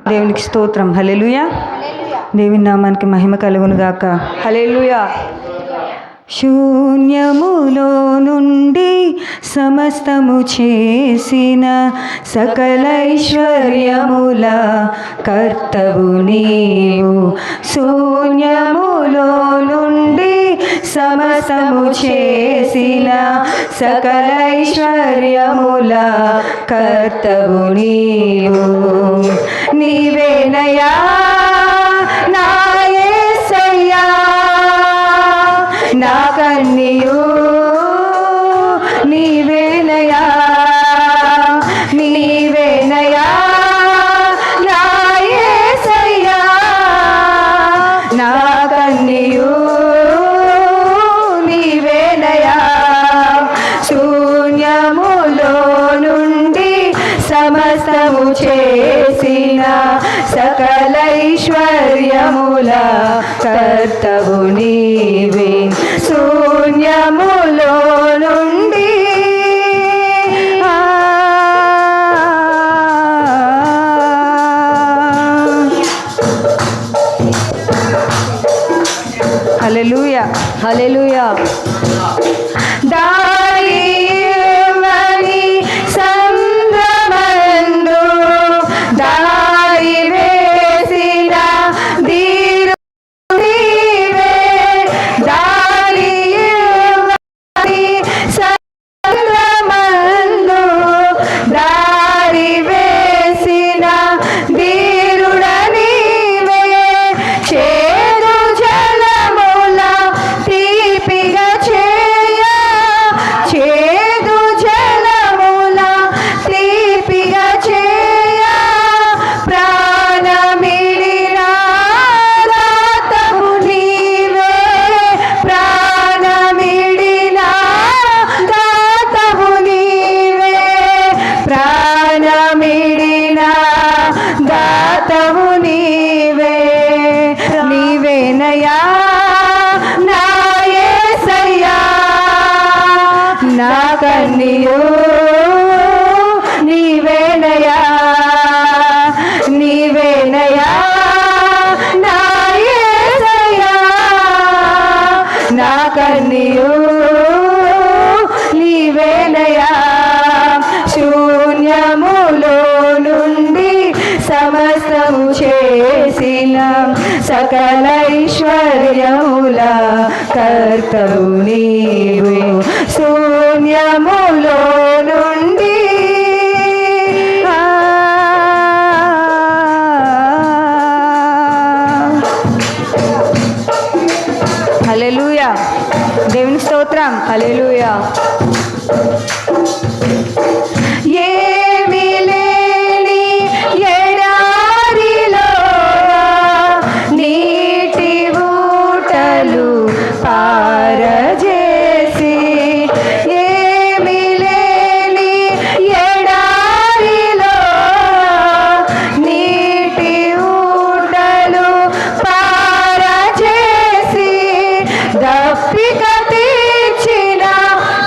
దేవునికి స్తోత్రం. హల్లెలూయా. దేవుని నామానికి మహిమ కలుగును గాక. హల్లెలూయా. శూన్యములో నుండి సమస్తము చేసిన సకలైశ్వర్యముల కర్తవు నీవు. శూన్యములో నుండి సమస్తము చేసిన సకలైశ్వర్యముల కర్తవు నీవు. నీవేనయా నా యేసయ్యా, నా కన్నియు నీవేనయా, నీవేనయా నా యేసయ్యా, నా కన్నియు నీవేనయా. శూన్యములో నుండి సమస్తము చేసిన సకలైశ్వర్యముల కర్తవు నీవే. శూన్యములో నుండి హల్లెలూయా. హల్లెలూయా. దారివని సంద్రమందు దారి వేసిన దీరు నీవే. దారివని సంద్రమందు దారి వేసిన దీరుడ నీవే. చేదు జలముల తీపిగా చేయ, చేదు జలముల తీపిగా చేయ, ప్రాణమిడిన దాతవు నీవే. ప్రాణమిడిన దాతవు నీవే. ప్రాణమిడిన దాతవు నీవే. నీవేనయా నా యేసయ్యా, నా కన్నియు నీవేనయా, నీవేనయా నా యేసయ్యా, నా కన్నియు నీవేనయా. శూన్యములో నుండి సమస్తము చేసిన సకలైశ్వర్యముల కర్తవు నీవు. శూన్యములో నుండి హల్లెలూయా. దేవుని స్తోత్రం. హల్లెలూయా. ఏమీ లేని ఎడారిలో నీటి ఊటలు పారజేసి, ఏమీ లేని ఎడారిలో నీటి ఊటలు పారజేసి, దప్పిక తీర్చిన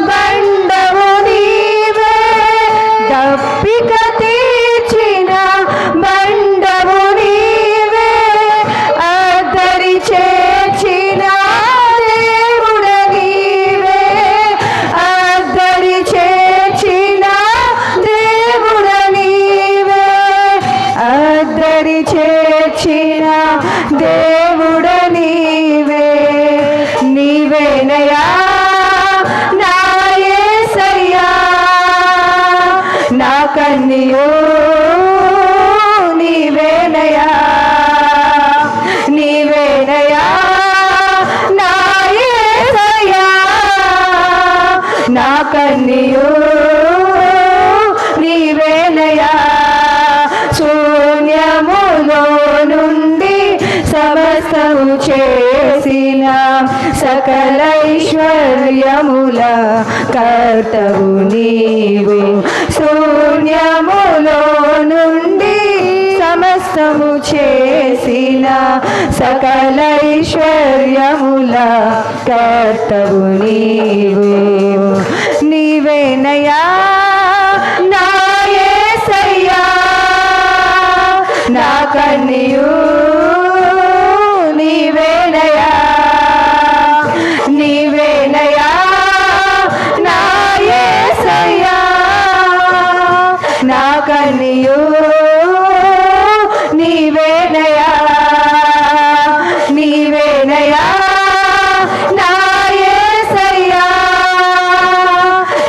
బండవు నీవే. దప్పిక తీర్చిన బండవు నీవే. అద్దరి చేర్చిన దేవుడ నీవే. అద్దరి చేర్చిన దేవుడ నీవే. అద్దరి చేర్చిన దేవుడ నీవే. నీవేనయా నా యేసయ్యా, నా కన్నియు నీవేనయా, నీవేనయా నా యేసయ్యా, నా కన్నియు నీవేనయా. శూన్యములో నుండి సమస్తము చేసిన సకలైశ్వర్యముల కర్తవు నీవు. శూన్యములో నుండి సమస్తము చేసిన సకలైశ్వర్యముల కర్తవు నీవు. నీవేనయా నా యేసయ్యా, నా కన్నియు నీవేనయా నీవేనయా నా యేసయ్యా నా కన్నియు నీవేనయా నీవేనయా నా యేసయ్యా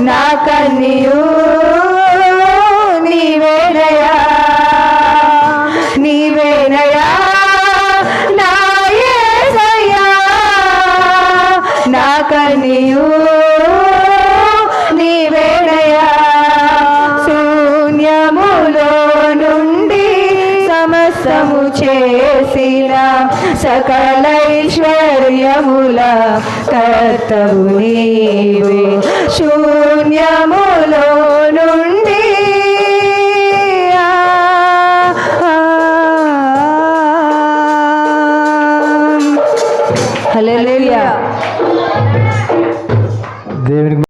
నా కన్నియు నీవేనయా నీవేనయా నా యేసయ్యా నా కన్నియు నీవేనయా శూన్యములో నుండి సమస్తము చేసిన సకలైశ్వర్యముల కర్తవు నీవే శూన్యములో నుండి హల్లెలూయా. దేవునికి